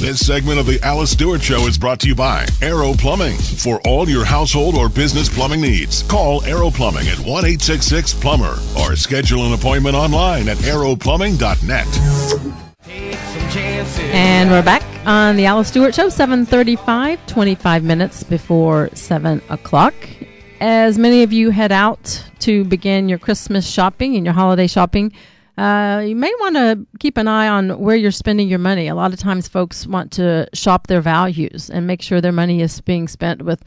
This segment of the Alice Stewart Show is brought to you by Aero Plumbing. For all your household or business plumbing needs, call Aero Plumbing at 1-866-PLUMBER or schedule an appointment online at aeroplumbing.net. And we're back on the Alice Stewart Show, 7:35, 25 minutes before 7 o'clock. As many of you head out to begin your Christmas shopping and your holiday shopping, you may want to keep an eye on where you're spending your money. A lot of times folks want to shop their values and make sure their money is being spent with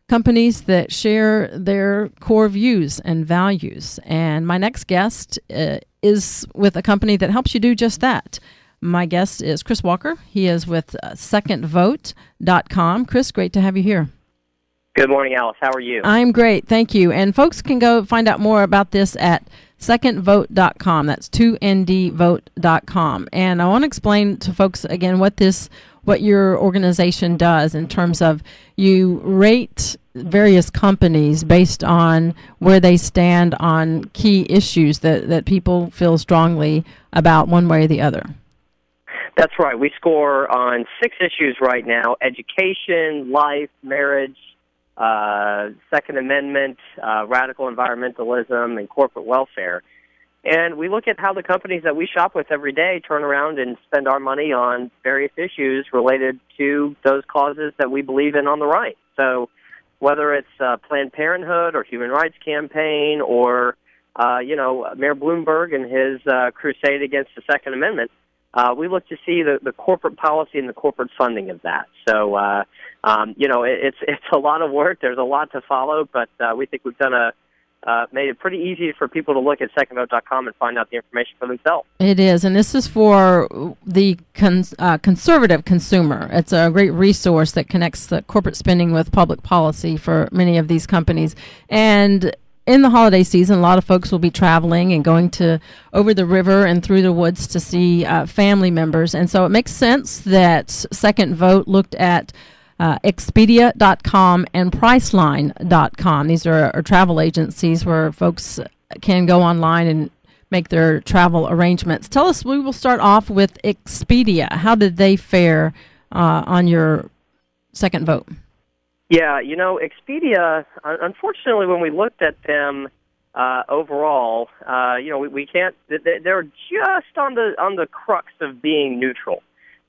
companies that share their core views and values. And my next guest is with a company that helps you do just that. My guest is Chris Walker. He is with secondvote.com. Chris, great to have you here. Good morning, Alice. How are you? I'm great. Thank you. And folks can go find out more about this at secondvote.com. That's 2ndvote.com. And I want to explain to folks again what your organization does in terms of you rate various companies based on where they stand on key issues that people feel strongly about one way or the other. That's right. We score on 6 issues right now: education, life, marriage, Second Amendment, radical environmentalism, and corporate welfare. And we look at how the companies that we shop with every day turn around and spend our money on various issues related to those causes that we believe in on the right. So whether it's Planned Parenthood or Human Rights Campaign or, Mayor Bloomberg and his crusade against the Second Amendment, we look to see the corporate policy and the corporate funding of that. So, it's a lot of work. There's a lot to follow, but we think we've made it pretty easy for people to look at secondvote.com and find out the information for themselves. It is, and this is for the conservative consumer. It's a great resource that connects the corporate spending with public policy for many of these companies. And in the holiday season, a lot of folks will be traveling and going over the river and through the woods to see family members. And so it makes sense that Second Vote looked at Expedia.com and Priceline.com. These are travel agencies where folks can go online and make their travel arrangements. Tell us, we will start off with Expedia. How did they fare on your Second Vote? Yeah, Expedia, unfortunately, when we looked at them overall, we can't, they're just on the crux of being neutral.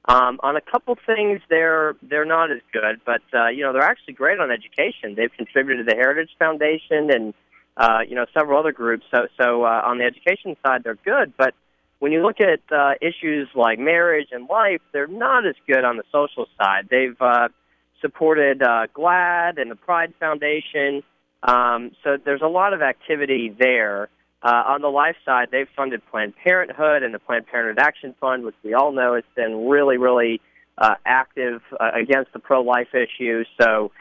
On a couple things, they're not as good, but, they're actually great on education. They've contributed to the Heritage Foundation and, several other groups. So on the education side, they're good, but when you look at issues like marriage and life, they're not as good on the social side. They've supported GLAAD and the Pride Foundation. So there's a lot of activity there. On the life side, they've funded Planned Parenthood and the Planned Parenthood Action Fund, which we all know has been really, really active against the pro-life issue. So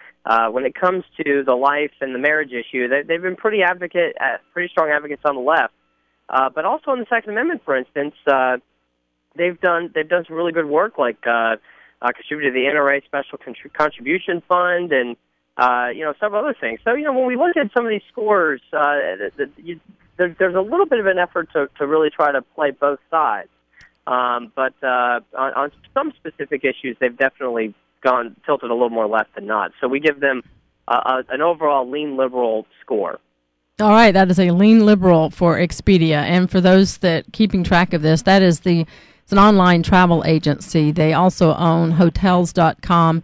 when it comes to the life and the marriage issue, they've been pretty strong advocates on the left. But also on the Second Amendment, for instance, they've done some really good work, like contributed to the NRA Special Contribution Fund and, several other things. So, when we look at some of these scores, there's a little bit of an effort to really try to play both sides. But on some specific issues, they've definitely tilted a little more left than not. So we give them an overall lean liberal score. All right, that is a lean liberal for Expedia. And for those that keeping track of this, it's an online travel agency. They also own Hotels.com,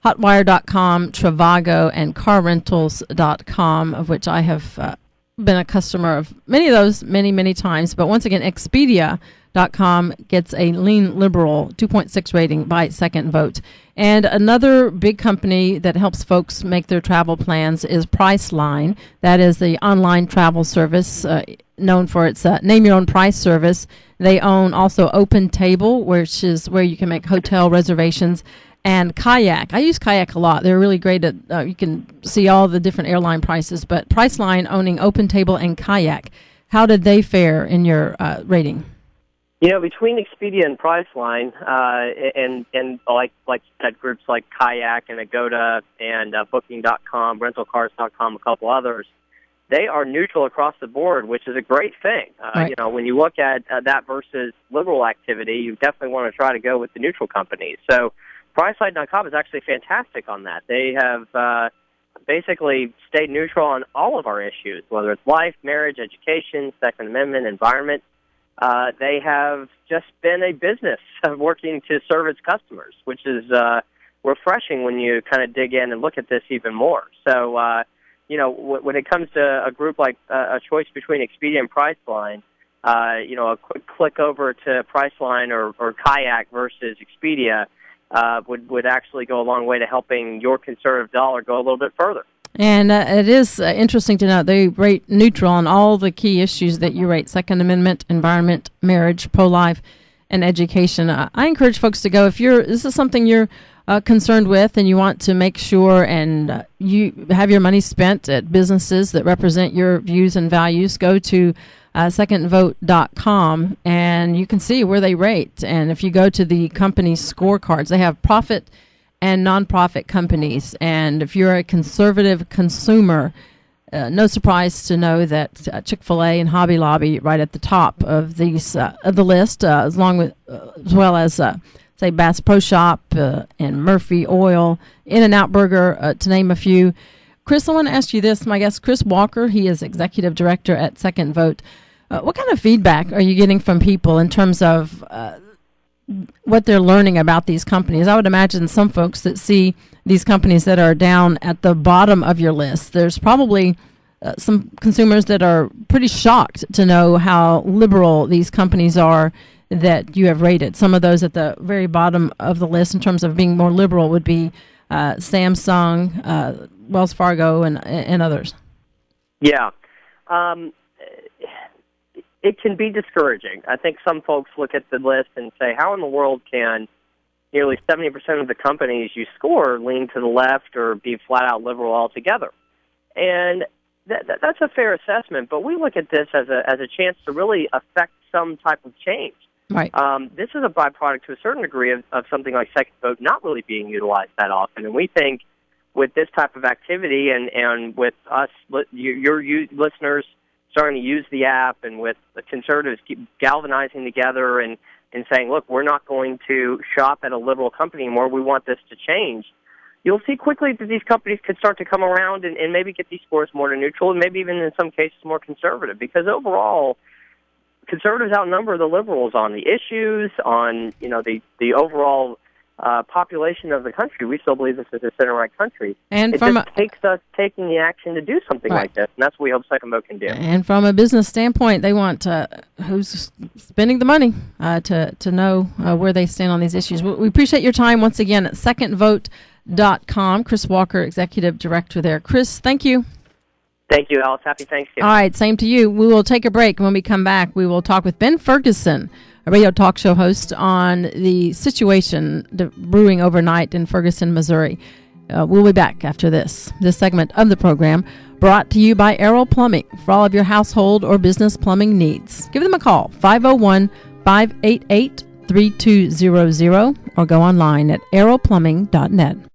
Hotwire.com, Trivago, and CarRentals.com, of which I have been a customer of many of those many, many times. But once again, Expedia.com gets a lean liberal 2.6 rating by Second Vote. And another big company that helps folks make their travel plans is Priceline. That is the online travel service known for its name your own price service. They own also Open Table, which is where you can make hotel reservations, and Kayak. I use Kayak a lot. They're really great at, you can see all the different airline prices, but Priceline owning Open Table and Kayak. How did they fare in your rating? Between Expedia and Priceline, and like groups like Kayak and Agoda and Booking.com, Rentalcars.com, a couple others, they are neutral across the board, which is a great thing. Right. You know, when you look at that versus liberal activity, you definitely want to try to go with the neutral companies. So Priceline.com is actually fantastic on that. They have basically stayed neutral on all of our issues, whether it's life, marriage, education, Second Amendment, environment. They have just been a business working to serve its customers, which is refreshing when you kind of dig in and look at this even more. So, you know, when it comes to a group like a choice between Expedia and Priceline, you know, a quick click over to Priceline or Kayak versus Expedia would actually go a long way to helping your conservative dollar go a little bit further. And it is interesting to note they rate neutral on all the key issues that you rate: Second Amendment, environment, marriage, pro-life, and education. I encourage folks to go if this is something you're concerned with and you want to make sure and you have your money spent at businesses that represent your views and values. Go to secondvote.com and you can see where they rate. And if you go to the company scorecards, they have profit and nonprofit companies. And if you're a conservative consumer, no surprise to know that Chick-fil-A and Hobby Lobby right at the top of these of the list, as well as say Bass Pro Shop and Murphy Oil, In-N-Out Burger, to name a few. Chris, I want to ask you this. My guest, Chris Walker, he is executive director at Second Vote. What kind of feedback are you getting from people in terms of what they're learning about these companies? I would imagine some folks that see these companies that are down at the bottom of your list, there's probably some consumers that are pretty shocked to know how liberal these companies are that you have rated. Some of those at the very bottom of the list in terms of being more liberal would be Samsung, Wells Fargo, and others. Yeah. It can be discouraging. I think some folks look at the list and say, how in the world can nearly 70% of the companies you score lean to the left or be flat-out liberal altogether? And that's a fair assessment, but we look at this as a chance to really affect some type of change. Right. This is a byproduct to a certain degree of something like Second Vote not really being utilized that often. And we think with this type of activity and with us, your listeners starting to use the app, and with the conservatives keep galvanizing together and saying, look, we're not going to shop at a liberal company anymore, we want this to change, you'll see quickly that these companies could start to come around and maybe get these scores more to neutral and maybe even in some cases more conservative, because overall conservatives outnumber the liberals on the issues, on the overall population of the country. We still believe this is a center-right country. And it just takes us taking the action to do something like this, and that's what we hope Second Vote can do. And from a business standpoint, they want who's spending the money to know where they stand on these issues. We appreciate your time once again at secondvote.com. Chris Walker, Executive Director there. Chris, thank you. Thank you, Alice. Happy Thanksgiving. All right, same to you. We will take a break. When we come back, we will talk with Ben Ferguson, a radio talk show host, on the situation brewing overnight in Ferguson, Missouri. We'll be back after this segment of the program, brought to you by Aero Plumbing for all of your household or business plumbing needs. Give them a call, 501-588-3200, or go online at aeroplumbing.net.